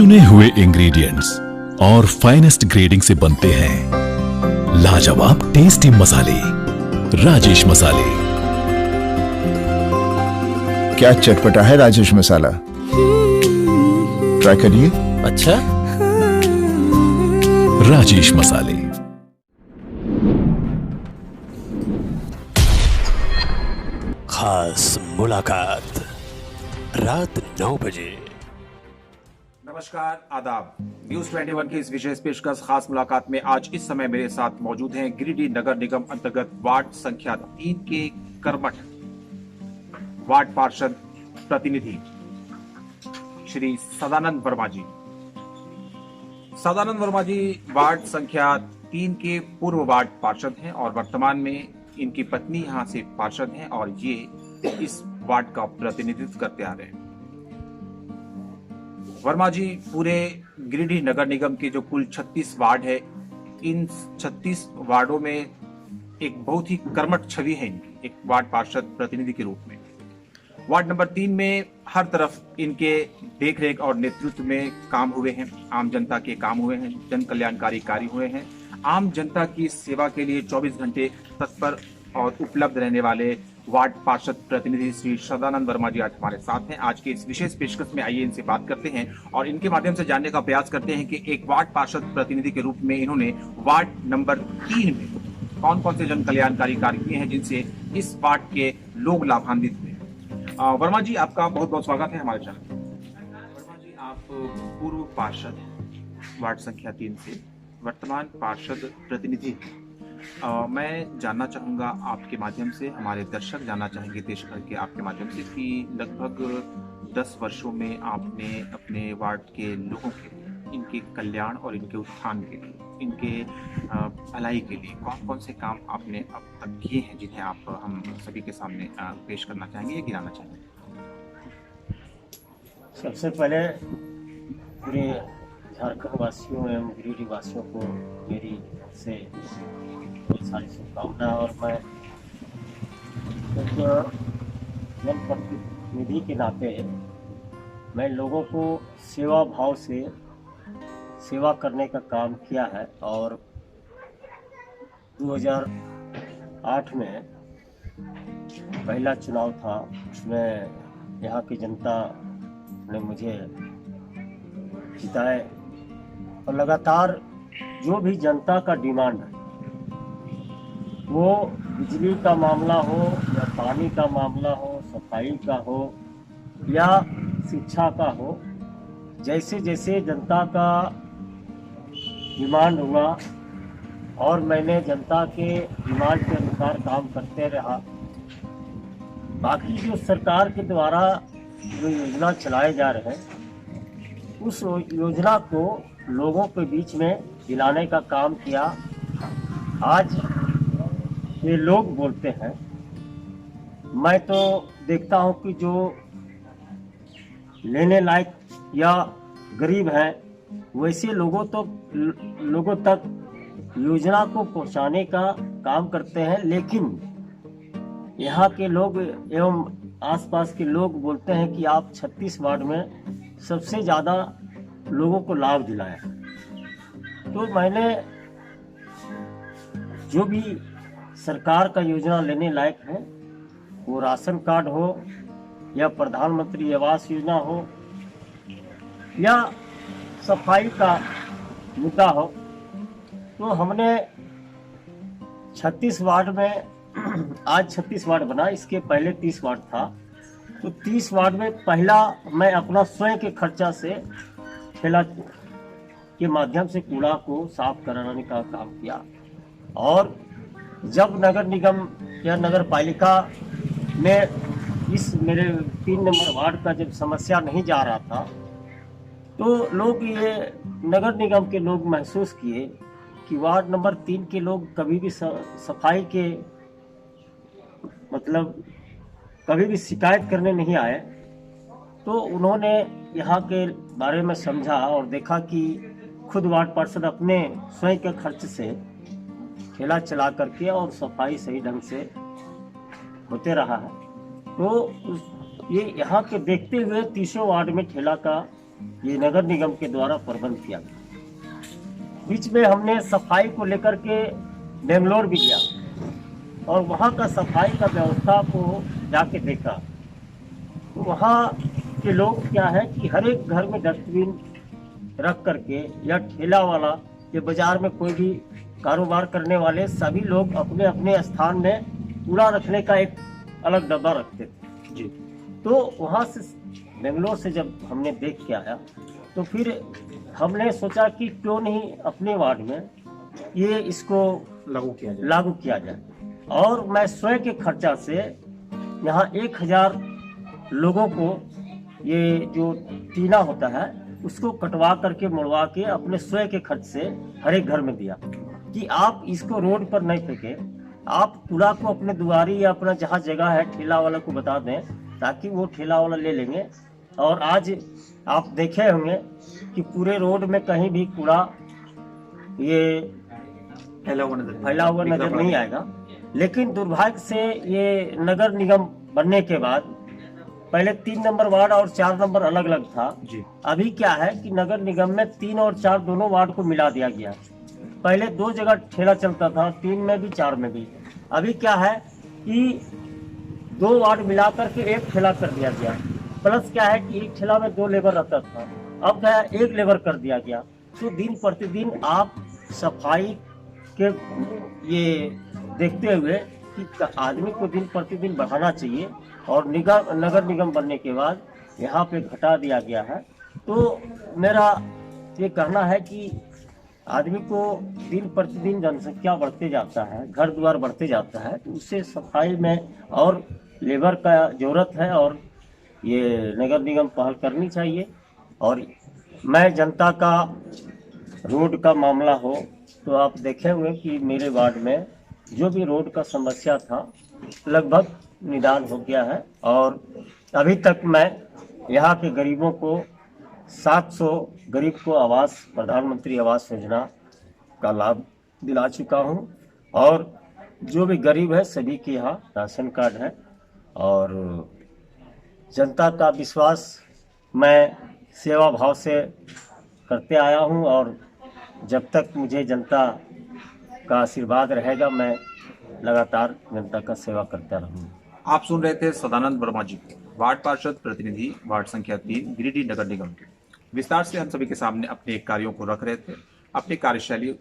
चुने हुए इंग्रेडिएंट्स और फाइनेस्ट ग्रेडिंग से बनते हैं लाजवाब टेस्टी मसाले। राजेश मसाले। क्या चटपटा है राजेश मसाला, ट्राई करिए। अच्छा, राजेश मसाले। खास मुलाकात रात 9 बजे। नमस्कार, आदाब। न्यूज 21 की इस विशेष पेशकश खास मुलाकात में आज इस समय मेरे साथ मौजूद हैं गिरिडीह नगर निगम अंतर्गत वार्ड संख्या 3 के कर्मठ वार्ड पार्षद प्रतिनिधि श्री सदानंद वर्मा जी। सदानंद वर्मा जी वार्ड संख्या 3 के पूर्व वार्ड पार्षद हैं और वर्तमान में इनकी पत्नी यहां से पार्षद हैं और ये इस वार्ड का प्रतिनिधित्व करते आ रहे हैं। वर्मा जी पूरे गिरिडीह नगर निगम के जो कुल 36 वार्ड है, इन 36 वार्डों में एक बहुत ही कर्मठ छवि है इनकी, एक वार्ड पार्षद प्रतिनिधि के रूप में। वार्ड नंबर 3 में हर तरफ इनके देखरेख और नेतृत्व में काम हुए हैं, आम जनता के काम हुए हैं, जन कल्याणकारी कार्य हुए हैं। आम जनता की सेवा के लिए 24 घंटे तत्पर और उपलब्ध रहने वाले वार्ड पार्षद प्रतिनिधि श्री सदानंद वर्मा जी आज हमारे साथ हैं। आज के इस विशेष पेशकश में आइए इनसे बात करते हैं और इनके माध्यम से जानने का प्रयास करते हैं कि एक वार्ड पार्षद प्रतिनिधि के रूप में इन्होंने वार्ड नंबर 3 में कौन कौन से जन कल्याणकारी कार्य किए हैं जिनसे इस वार्ड के लोग लाभान्वित हुए। वर्मा जी, आपका बहुत बहुत स्वागत है हमारे चैनल में। वर्मा जी, आप पूर्व पार्षद हैं वार्ड संख्या 3 से, वर्तमान पार्षद प्रतिनिधि। मैं जानना चाहूँगा आपके माध्यम से, हमारे दर्शक जानना चाहेंगे देश भर के आपके माध्यम से कि लगभग 10 वर्षों में आपने अपने वार्ड के लोगों के लिए, इनके कल्याण और इनके उत्थान के लिए, इनके भलाई के लिए कौन कौन से काम आपने अब तक किए हैं जिन्हें आप हम सभी के सामने पेश करना चाहेंगे या गिनाना चाहेंगे। सबसे पहले पूरे झारखंड वासियों एवं गिरिडीह वासियों को मेरी से बहुत सारी शुभकामनाएं। और मैं एक जनप्रतिनिधि के नाते मैं लोगों को सेवा भाव से सेवा करने का काम किया है। और 2008 में पहला चुनाव था, उसमें यहाँ की जनता ने मुझे जिताए और लगातार जो भी जनता का डिमांड है, वो बिजली का मामला हो या पानी का मामला हो, सफाई का हो या शिक्षा का हो, जैसे जैसे जनता का डिमांड हुआ और मैंने जनता के डिमांड के अनुसार काम करते रहा। बाकी जो सरकार के द्वारा जो योजना चलाए जा रहे हैं, उस योजना को लोगों के बीच में दिलाने का काम किया। आज ये लोग बोलते हैं, मैं तो देखता हूँ कि जो लेने लायक या गरीब हैं वैसे लोगों तक योजना को पहुँचाने का काम करते हैं, लेकिन यहाँ के लोग एवं आसपास के लोग बोलते हैं कि आप 36 वार्ड में सबसे ज़्यादा लोगों को लाभ दिलाया। तो मैंने जो भी सरकार का योजना लेने लायक है, वो राशन कार्ड हो या प्रधानमंत्री आवास योजना हो या सफाई का मुद्दा हो, तो हमने 36 वार्ड में आज 36 वार्ड बना, इसके पहले 30 वार्ड था। तो 30 वार्ड में पहला मैं अपना स्वयं के खर्चा से ठेला के माध्यम से कूड़ा को साफ कराने का काम किया। और जब नगर निगम या नगर पालिका में इस मेरे 3 नंबर वार्ड का जब समस्या नहीं जा रहा था, तो लोग ये नगर निगम के लोग महसूस किए कि वार्ड नंबर 3 के लोग कभी भी सफाई के मतलब कभी भी शिकायत करने नहीं आए। तो उन्होंने यहाँ के बारे में समझा और देखा कि खुद वार्ड पार्षद अपने स्वयं के खर्च से ठेला चला करके और सफाई सही ढंग से होते रहा है। तो ये यहाँ के देखते हुए 30 वार्ड में ठेला का ये नगर निगम के द्वारा प्रबंध किया गया। बीच में हमने सफाई को लेकर के बेंगलोर भी गया और वहाँ का सफाई का व्यवस्था को जाके देखा। तो वहाँ के लोग क्या है कि हर एक घर में डस्टबिन रख करके, या ठेला वाला या बाजार में कोई भी कारोबार करने वाले सभी लोग अपने अपने स्थान में कूड़ा रखने का एक अलग डब्बा रखते थे जी। तो वहाँ से बेंगलोर से जब हमने देख के आया तो फिर हमने सोचा कि क्यों नहीं अपने वार्ड में ये इसको लागू किया जाए। और मैं स्वयं के खर्चा से यहाँ 1000 लोगों को ये जो टीना होता है उसको कटवा करके मुड़वा के अपने स्वयं के खर्च से हर एक घर में दिया कि आप इसको रोड पर नहीं फेंके, आप कूड़ा को अपने दुआरी या अपना जहाँ जगह है ठेला वाला को बता दें ताकि वो ठेला वाला ले लेंगे। और आज आप देखे होंगे कि पूरे रोड में कहीं भी कूड़ा ये फैला हुआ नजर नहीं आएगा। लेकिन दुर्भाग्य से ये नगर निगम बनने के बाद पहले 3 नंबर वार्ड और 4 नंबर अलग अलग था जी। अभी क्या है कि नगर निगम में 3 और 4 दोनों वार्ड को मिला दिया गया। पहले 2 जगह ठेला चलता था, 3 में भी 4 में भी। अभी क्या है कि 2 वार्ड मिलाकर के एक ठेला कर दिया गया। प्लस क्या है कि एक ठेला में 2 लेबर रहता था, अब क्या है 1 लेबर कर दिया गया। तो दिन प्रतिदिन आप सफाई के ये देखते हुए कि आदमी को दिन प्रतिदिन बढ़ाना चाहिए। और नगर निगम बनने के बाद यहाँ पे घटा दिया गया है। तो मेरा ये कहना है कि आदमी को दिन प्रतिदिन जनसंख्या बढ़ते जाता है, घर द्वार बढ़ते जाता है, तो उससे सफाई में और लेबर का जरूरत है और ये नगर निगम पहल करनी चाहिए। और मैं जनता का रोड का मामला हो तो आप देखे हुए कि मेरे वार्ड में जो भी रोड का समस्या था लगभग निदान हो गया है। और अभी तक मैं यहाँ के गरीबों को 700 गरीब को आवास, प्रधानमंत्री आवास योजना का लाभ दिला चुका हूँ। और जो भी गरीब है सभी के यहाँ राशन कार्ड है। और जनता का विश्वास मैं सेवा भाव से करते आया हूँ और जब तक मुझे जनता का आशीर्वाद रहेगा मैं लगातार जनता का सेवा करता रहूँगा। आप सुन रहे थे सदानंद वर्मा जी को, वार्ड पार्षद प्रतिनिधि वार्ड संख्या 3 गिरिडीह नगर निगम के। विस्तार से हम सभी के सामने अपने कार्यों को रख रहे थे, अपनी कार्यशैली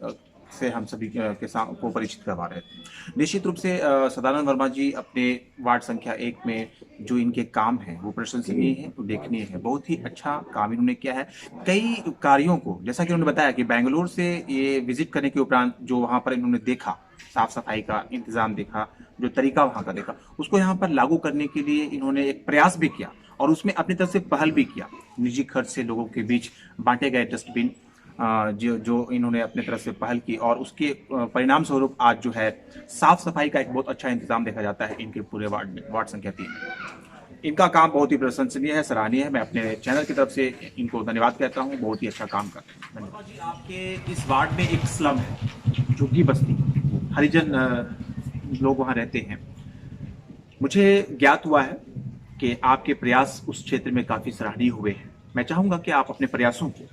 से हम सभी को परिचित करवा रहे थे। निश्चित रूप से सदानंद वर्मा जी अपने वार्ड संख्या 1 में जो इनके काम हैं वो प्रशंसनीय है, उल्लेखनीय है। बहुत ही अच्छा काम इन्होंने किया है। कई कार्यों को, जैसा कि उन्होंने बताया कि बेंगलोर से ये विजिट करने के उपरांत जो वहां पर इन्होंने देखा, साफ सफाई का इंतजाम देखा, जो तरीका वहां का देखा, उसको यहाँ पर लागू करने के लिए इन्होंने एक प्रयास भी किया और उसमें अपनी तरफ से पहल भी किया। निजी खर्च से लोगों के बीच बांटे गए डस्टबिन जो इन्होंने अपने तरफ से पहल की और उसके परिणाम स्वरूप आज जो है साफ सफाई का एक बहुत अच्छा इंतजाम देखा जाता है इनके पूरे वार्ड में, वार्ड संख्या 3 में। इनका काम बहुत ही प्रशंसनीय है, सराहनीय है। मैं अपने चैनल की तरफ से इनको धन्यवाद कहता हूँ, बहुत ही अच्छा काम करते हैं। धन्यवाद जी। आपके इस वार्ड में एक स्लम है, झुग्गी बस्ती, हरिजन लोग वहाँ रहते हैं। मुझे ज्ञात हुआ है कि आपके प्रयास उस क्षेत्र में काफी सराहनीय हुए हैं। मैं चाहूंगा कि आप अपने प्रयासों को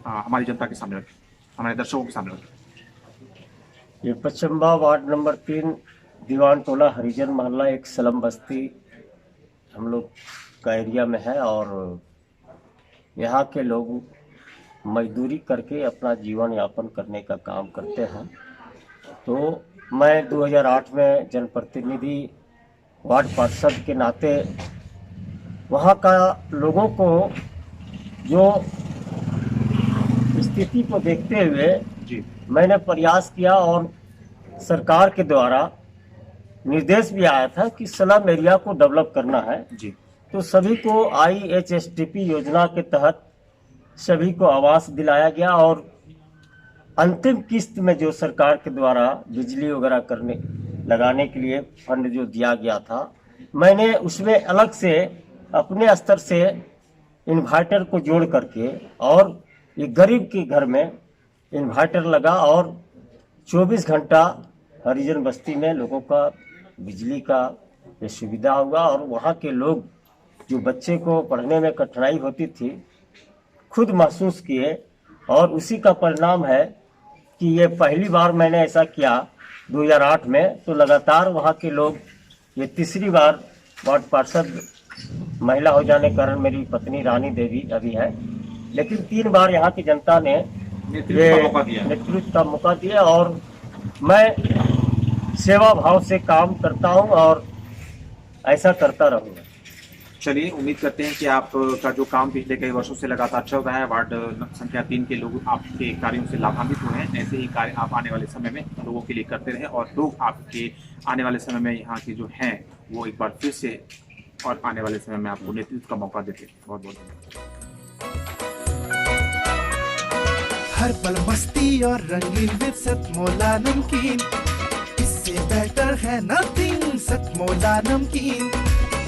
हमारी जनता के सामने रखें, हमारे दर्शकों के सामने रखें। ये पचम्बा वार्ड नंबर 3 दीवान टोला हरिजन मोहल्ला एक स्लम बस्ती हम लोग का एरिया में है और यहाँ के लोग मजदूरी करके अपना जीवन यापन करने का काम करते हैं। तो मैं 2008 में जनप्रतिनिधि वार्ड पार्षद के नाते वहाँ का लोगों को जो स्थिति को देखते हुए जी मैंने प्रयास किया और सरकार के द्वारा निर्देश भी आया था कि स्लम एरिया को डेवलप करना है। जी। तो सभी को IHSTP योजना के तहत सभी को आवास दिलाया गया और अंतिम किस्त में जो सरकार के द्वारा बिजली वगैरह लगाने के लिए फंड जो दिया गया था, मैंने उसमें अलग से अपने स्तर से इन्वर्टर को जोड़ करके और ये गरीब के घर में इन्वर्टर लगा और 24 घंटा हरिजन बस्ती में लोगों का बिजली का ये सुविधा हुआ। और वहाँ के लोग जो बच्चे को पढ़ने में कठिनाई होती थी खुद महसूस किए, और उसी का परिणाम है कि ये पहली बार मैंने ऐसा किया 2008 में, तो लगातार वहाँ के लोग, ये तीसरी बार वार्ड पार्षद महिला हो जाने के कारण मेरी पत्नी रानी देवी अभी है, लेकिन 3 बार यहाँ की जनता ने नेतृत्व का मौका दिया, और मैं सेवा भाव से काम करता हूँ और ऐसा करता रहूँगा। चलिए, उम्मीद करते हैं कि आपका जो काम पिछले कई वर्षों से लगातार चल रहा है, वार्ड संख्या 3 के लोग आपके कार्यों से लाभान्वित हुए हैं। ऐसे ही कार्य आप आने वाले समय में लोगों के लिए करते रहें, और लोग आपके आने वाले समय में यहाँ के जो हैं वो एक बार फिर से और आने वाले समय में आपको नेतृत्व का मौका देते हैं। बहुत बहुत धन्यवाद। हर पल मस्ती और रंगीन विद सतमोला नमकीन, इससे बेटर है नथिंग। सतमोला नमकीन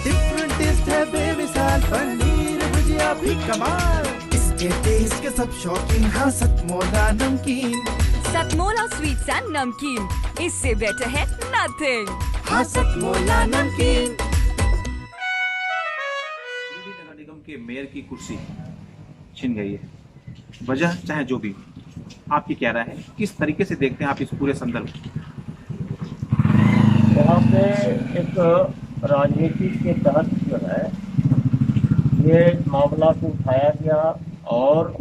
डिफरेंट टेस्ट है बेमिसाल, पनीर भुजिया भी कमाल, इसके टेस्ट के सब शौकीन। हाँ सतमोला नमकीन, सतमोला स्वीट्स एंड नमकीन, इससे बेटर है नथिंग। हाँ सतमोला नमकीन। नगर निगम के मेयर की कुर्सी छिन गई है, वजह चाहे जो भी, आपकी क्या राय है? किस तरीके से देखते हैं आप इस पूरे संदर्भ को? यहाँ पे एक राजनीति के तहत जो है ये मामला को उठाया गया, और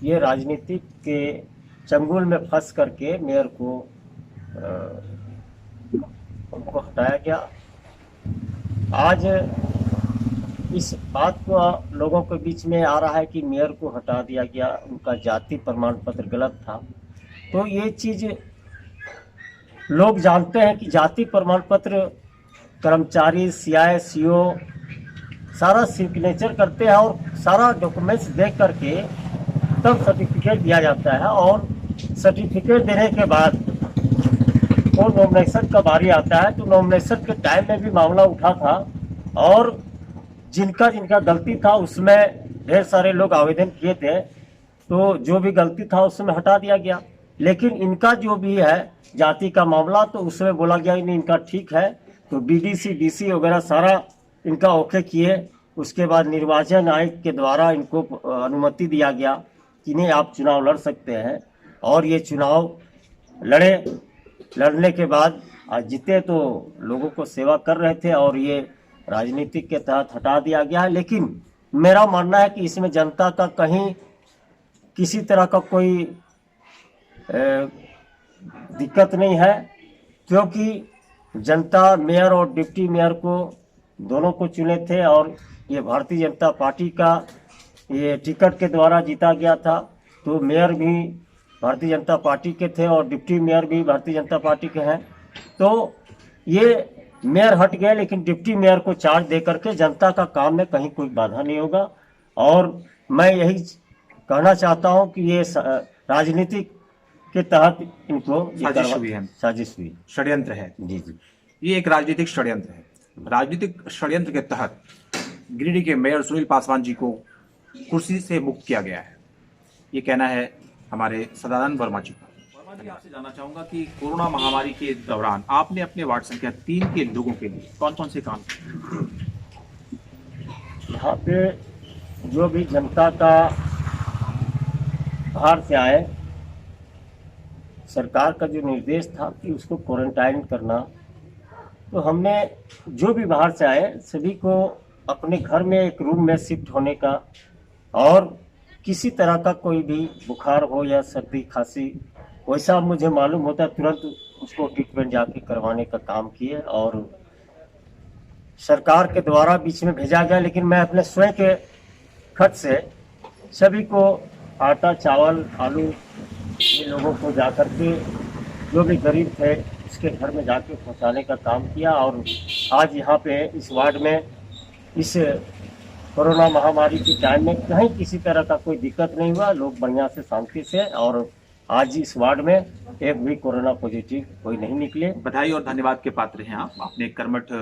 ये राजनीति के चंगुल में फंस करके मेयर को उनको हटाया गया। आज इस बात को लोगों के बीच में आ रहा है कि मेयर को हटा दिया गया, उनका जाति प्रमाण पत्र गलत था। तो ये चीज़ लोग जानते हैं कि जाति प्रमाण पत्र कर्मचारी सीआई सीओ सारा सिग्नेचर करते हैं, और सारा डॉक्यूमेंट्स देख करके तब सर्टिफिकेट दिया जाता है, और सर्टिफिकेट देने के बाद वो नॉमिनेशन का बारी आता है। तो नॉमिनेशन के टाइम में भी मामला उठा था, और जिनका जिनका गलती था उसमें ढेर सारे लोग आवेदन किए थे, तो जो भी गलती था उसमें हटा दिया गया। लेकिन इनका जो भी है जाति का मामला, तो उसमें बोला गया नहीं इनका ठीक है, तो बीडीसी डीसी वगैरह सारा इनका ओके किए। उसके बाद निर्वाचन आयोग के द्वारा इनको अनुमति दिया गया कि नहीं आप चुनाव लड़ सकते हैं, और ये चुनाव लड़ने के बाद आज जीते, तो लोगों को सेवा कर रहे थे, और ये राजनीतिक के तहत हटा दिया गया है। लेकिन मेरा मानना है कि इसमें जनता का कहीं किसी तरह का कोई दिक्कत नहीं है, क्योंकि जनता मेयर और डिप्टी मेयर को दोनों को चुने थे, और ये भारतीय जनता पार्टी का ये टिकट के द्वारा जीता गया था। तो मेयर भी भारतीय जनता पार्टी के थे और डिप्टी मेयर भी भारतीय जनता पार्टी के हैं। तो ये मेयर हट गए, लेकिन डिप्टी मेयर को चार्ज दे करके जनता का काम में कहीं कोई बाधा नहीं होगा। और मैं यही कहना चाहता हूं कि ये राजनीति के तहत इनको साजिश हुई, षड्यंत्र है। जी जी, ये एक राजनीतिक षड्यंत्र है। राजनीतिक षड्यंत्र के तहत गिरिडीह के मेयर सुनील पासवान जी को कुर्सी से मुक्त किया गया है, ये कहना है हमारे सदानंद वर्मा जी का। वर्मा जी, आपसे जानना चाहूंगा कि कोरोना महामारी के दौरान आपने अपने वार्ड संख्या 3 के लोगों के लिए कौन कौन से काम किए? यहाँ पे जो भी जनता का बाहर से आए, सरकार का जो निर्देश था कि उसको क्वारंटाइन करना, तो हमने जो भी बाहर से आए सभी को अपने घर में एक रूम में शिफ्ट होने का, और किसी तरह का कोई भी बुखार हो या सर्दी खांसी वैसा मुझे मालूम होता तुरंत उसको ट्रीटमेंट जाके करवाने का काम किए, और सरकार के द्वारा बीच में भेजा गया। लेकिन मैं अपने स्वयं के खर्च से सभी को आटा चावल आलू ये लोगों को जाकर के जो भी गरीब थे उसके घर में जाके पहुंचाने का काम किया। और आज यहाँ पे इस वार्ड में इस कोरोना महामारी के टाइम में कहीं किसी तरह का कोई दिक्कत नहीं हुआ, लोग बढ़िया से शांति से, और आज इस वार्ड में एक भी कोरोना पॉजिटिव कोई नहीं निकले। बधाई और धन्यवाद के पात्र हैं आप। आपने कर्मठ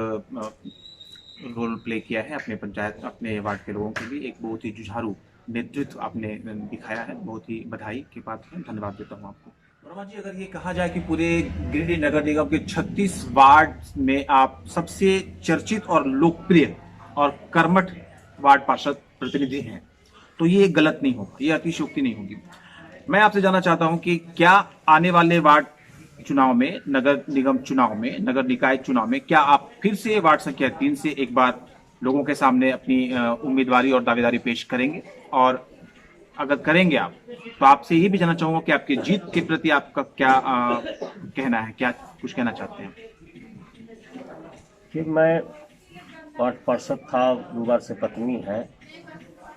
रोल प्ले किया है अपने पंचायत, अपने वार्ड के लोगों के लिए। एक बहुत ही जुझारू नेतृत्व आपने दिखाया है, बहुत ही बधाई के पात्र हैं। धन्यवाद देता हूँ आपको। वर्मा जी, अगर ये कहा जाए कि पूरे गिरिडीह नगर निगम के 36 वार्ड में आप सबसे चर्चित और लोकप्रिय और कर्मठ वार्ड पार्षद प्रतिनिधि हैं, तो ये गलत नहीं होगा, ये अतिशयोक्ति नहीं होगी। मैं आपसे जानना चाहता हूं कि क्या आने वाले वार्ड चुनाव में, नगर निगम चुनाव में, नगर निकाय चुनाव में, क्या आप फिर से वार्ड संख्या 3 से एक बार लोगों के सामने अपनी उम्मीदवारी और दावेदारी पेश करेंगे? और अगर करेंगे आप, तो आपसे ये भी जानना चाहूंगा कि आपकी जीत के प्रति आपका क्या कहना है, क्या कुछ कहना चाहते हैं? कि मैं वार्ड पार्षद था, 2 बार से पत्नी है।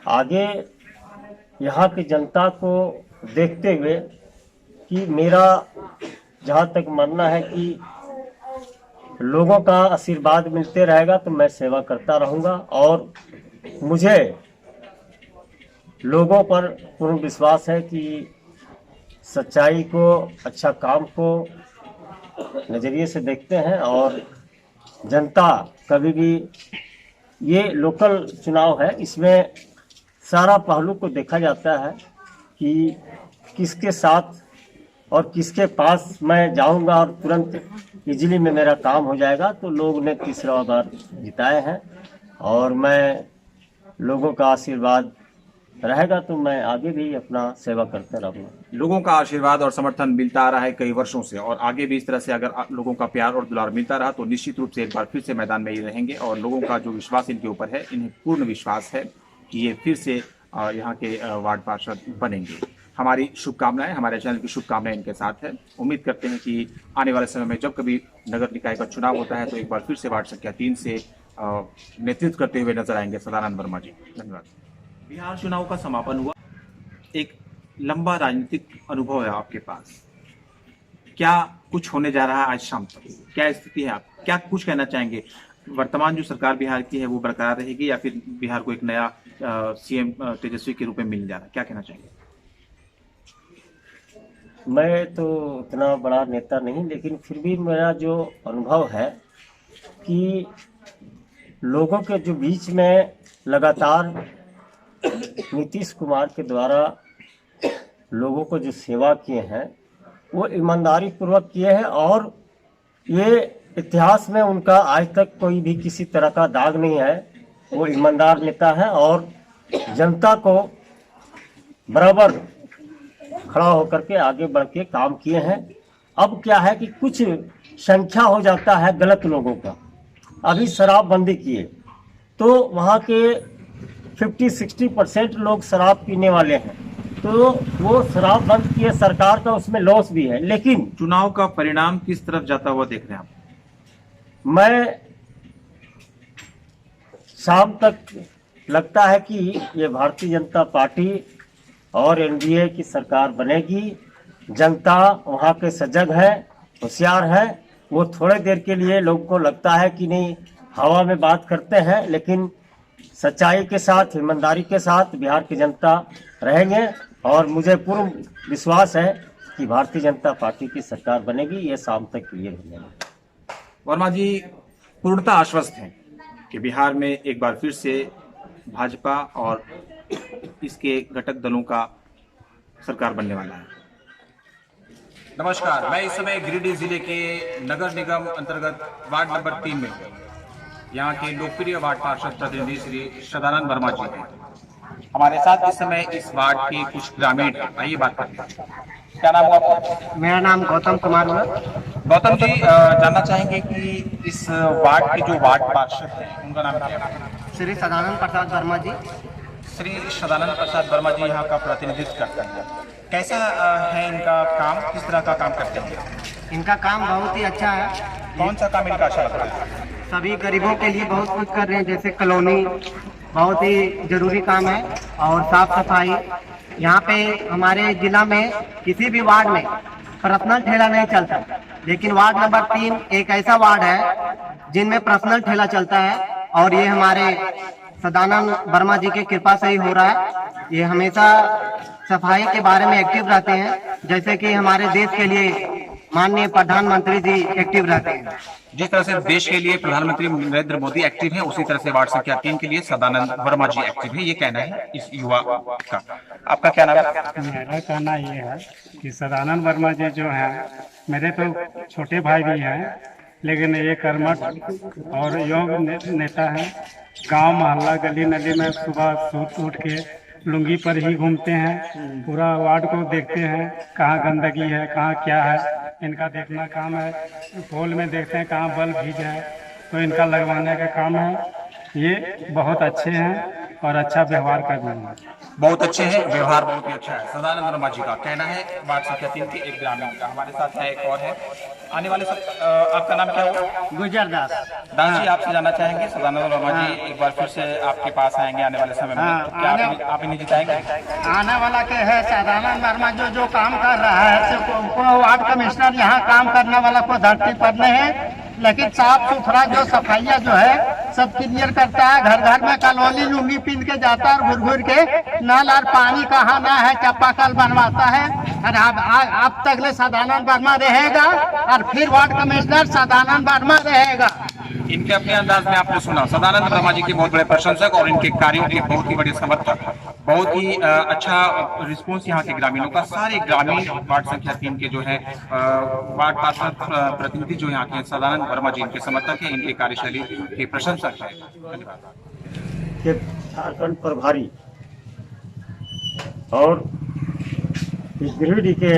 आगे यहाँ की जनता को देखते हुए कि मेरा जहाँ तक मानना है कि लोगों का आशीर्वाद मिलते रहेगा तो मैं सेवा करता रहूँगा, और मुझे लोगों पर पूर्ण विश्वास है कि सच्चाई को, अच्छा काम को नज़रिए से देखते हैं, और जनता कभी भी, ये लोकल चुनाव है, इसमें सारा पहलू को देखा जाता है कि किसके साथ और किसके पास मैं जाऊंगा और तुरंत इजीली में मेरा काम हो जाएगा। तो लोग ने तीसरा बार जिताए हैं, और मैं लोगों का आशीर्वाद रहेगा तो मैं आगे भी अपना सेवा करता रहूँगा। लोगों का आशीर्वाद और समर्थन मिलता आ रहा है कई वर्षों से, और आगे भी इस तरह से अगर लोगों का प्यार और दुलार मिलता रहा तो निश्चित रूप से एक बार फिर से मैदान में ही रहेंगे। और लोगों का जो विश्वास इनके ऊपर है, इन्हें पूर्ण विश्वास है कि ये फिर से यहाँ के वार्ड पार्षद बनेंगे। हमारी शुभकामनाएं, हमारे चैनल की शुभकामनाएं इनके साथ है। उम्मीद करते हैं कि आने वाले समय में जब कभी नगर निकाय का चुनाव होता है तो एक बार फिर से वार्ड संख्या 3 से नेतृत्व करते हुए नजर आएंगे सदानंद वर्मा जी। धन्यवाद। बिहार चुनाव का समापन हुआ, एक लंबा राजनीतिक अनुभव है आपके पास। क्या कुछ होने जा रहा है आज शाम तक? क्या स्थिति है? आप क्या कुछ कहना चाहेंगे? वर्तमान जो सरकार बिहार की है वो बरकरार रहेगी, या फिर बिहार को एक नया सीएम तेजस्वी के रूप में मिलने जा रहा है? क्या कहना चाहेंगे? मैं तो उतना बड़ा नेता नहीं, लेकिन फिर भी मेरा जो अनुभव है कि लोगों के जो बीच में लगातार नीतीश कुमार के द्वारा लोगों को जो सेवा किए हैं वो ईमानदारी पूर्वक किए हैं, और ये इतिहास में उनका आज तक कोई भी किसी तरह का दाग नहीं है। वो ईमानदार नेता है और जनता को बराबर खड़ा होकर के आगे बढ़ के काम किए हैं। अब क्या है कि कुछ संख्या हो जाता है गलत लोगों का। अभी शराबबंदी किए तो वहाँ के 50-60% लोग शराब पीने वाले हैं, तो वो शराब बंद किए, सरकार का उसमें लॉस भी है। लेकिन चुनाव का परिणाम किस तरफ जाता हुआ देख रहे हैं आप? मैं शाम तक लगता है कि ये भारतीय जनता पार्टी और एनडीए की सरकार बनेगी। जनता वहाँ के सजग है, होशियार है। वो थोड़े देर के लिए लोगों को लगता है कि नहीं, हवा में बात करते हैं, लेकिन सच्चाई के साथ, ईमानदारी के साथ बिहार की जनता रहेंगे, और मुझे पूर्ण विश्वास है कि भारतीय जनता पार्टी की सरकार बनेगी। ये शाम तक क्लियर हो जाएगा। वर्मा जी पूर्णतः आश्वस्त हैं कि बिहार में एक बार फिर से भाजपा और इसके घटक दलों का सरकार बनने वाला है। नमस्कार, मैं इस समय गिरिडीह जिले के नगर निगम अंतर्गत वार्ड नंबर 3 में हूँ। यहाँ के लोकप्रिय वार्ड पार्षद प्रतिनिधि श्री सदानंद वर्मा जी हैं। हमारे साथ इस समय इस वार्ड के कुछ ग्रामीण हैं। आइए बात करते हैं। क्या नाम हुआ आपका? मेरा नाम गौतम कुमार हुआ। गौतम जी, जानना चाहेंगे कि इस वार्ड के जो वार्ड पार्षद हैं उनका नाम क्या है? श्री सदानंद प्रसाद वर्मा जी। श्री सदानंद प्रसाद वर्मा जी यहाँ का प्रतिनिधित्व करते हैं। कैसा है इनका काम, किस तरह का काम करते हैं? इनका काम बहुत ही अच्छा है। कौन सा काम इनका अच्छा लगता है? सभी गरीबों के लिए बहुत कुछ कर रहे हैं, जैसे कॉलोनी बहुत ही जरूरी काम है, और साफ सफाई। यहाँ पे हमारे जिला में किसी भी वार्ड में पर्सनल ठेला नहीं चलता, लेकिन वार्ड नंबर 3 एक ऐसा वार्ड है जिनमें पर्सनल ठेला चलता है, और ये हमारे सदानंद वर्मा जी के कृपा से ही हो रहा है। ये हमेशा सफाई के बारे में एक्टिव रहते हैं, जैसे कि हमारे देश के लिए माननीय प्रधानमंत्री जी एक्टिव रहते हैं। जिस तरह से देश के लिए प्रधानमंत्री नरेंद्र मोदी एक्टिव हैं, उसी तरह से वार्ड संख्या 3 के लिए सदानंद वर्मा जी एक्टिव है। ये कहना है इस युवा का। आपका क्या नाम है? मेरा कहना ये है कि सदानंद वर्मा जी जो हैं, मेरे तो छोटे भाई भी हैं, लेकिन ये कर्मठ और योग्य नेता हैं। गांव मोहल्ला गली नली में सुबह उठ के लुंगी पर ही घूमते हैं, पूरा वार्ड को देखते हैं, कहाँ गंदगी है, कहाँ क्या है, इनका देखना काम है। पोल में देखते हैं कहाँ बल्ब भीज है, तो इनका लगवाने का काम है। ये बहुत अच्छे हैं और अच्छा व्यवहार कर रहे हैं। बहुत अच्छे हैं, व्यवहार बहुत ही अच्छा है। सदानंद वर्मा जी का कहना है वार्ड संख्या 3 के एक ग्रामीण का। हमारे साथ है एक और है आने वाले आपका नाम क्या होगा? गुजर दास। दास जी, आपसे जानना चाहेंगे सदानंद वर्मा जी एक बार फिर से आपके पास आएंगे आने वाले समय में, क्या आप इन्हें जिताएंगे? आने वाला के है सदानंद वर्मा जो काम कर रहा है, को वार्ड कमिश्नर यहाँ काम करने वाला को धरती पर नहीं है, लेकिन साफ सुथरा जो सफाइया जो है सब क्लियर करता है। घर घर में कॉलोनी लुंगी पीन के जाता है और घुर घुर के नल और पानी कहाँ ना है चापाकल बनवाता है। और अब तक ले सदानंद वर्मा रहेगा और फिर वार्ड कमिश्नर सदानंद वर्मा रहेगा। इनके अपने अंदाज में आपने सुना सदानंद वर्मा जी के बहुत बड़े प्रशंसक और इनके कार्यों के बहुत ही बड़े समर्थक। बहुत ही अच्छा रिस्पॉन्स यहाँ के ग्रामीणों का। सारे ग्रामीण वार्ड संख्या 3 के जो है वार्ड पार्षद प्रतिनिधि जो यहाँ के सदानंद वर्मा जी इनके समर्थक है, इनके कार्यशैली के प्रशंसक है। धन्यवाद। झारखंड प्रभारी और इस गिरिडीह के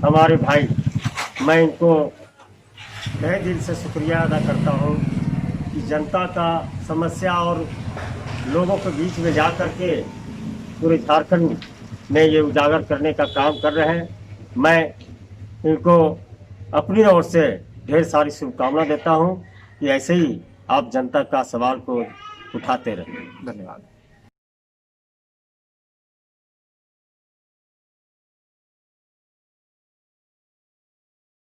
हमारे भाई, मैं इनको तहे दिल से शुक्रिया अदा करता हूँ कि जनता का समस्या और लोगों के बीच में जा कर के पूरे झारखंड में ये उजागर करने का काम कर रहे हैं। मैं इनको अपनी ओर से ढेर सारी शुभकामना देता हूँ कि ऐसे ही आप जनता का सवाल को उठाते रहें। धन्यवाद।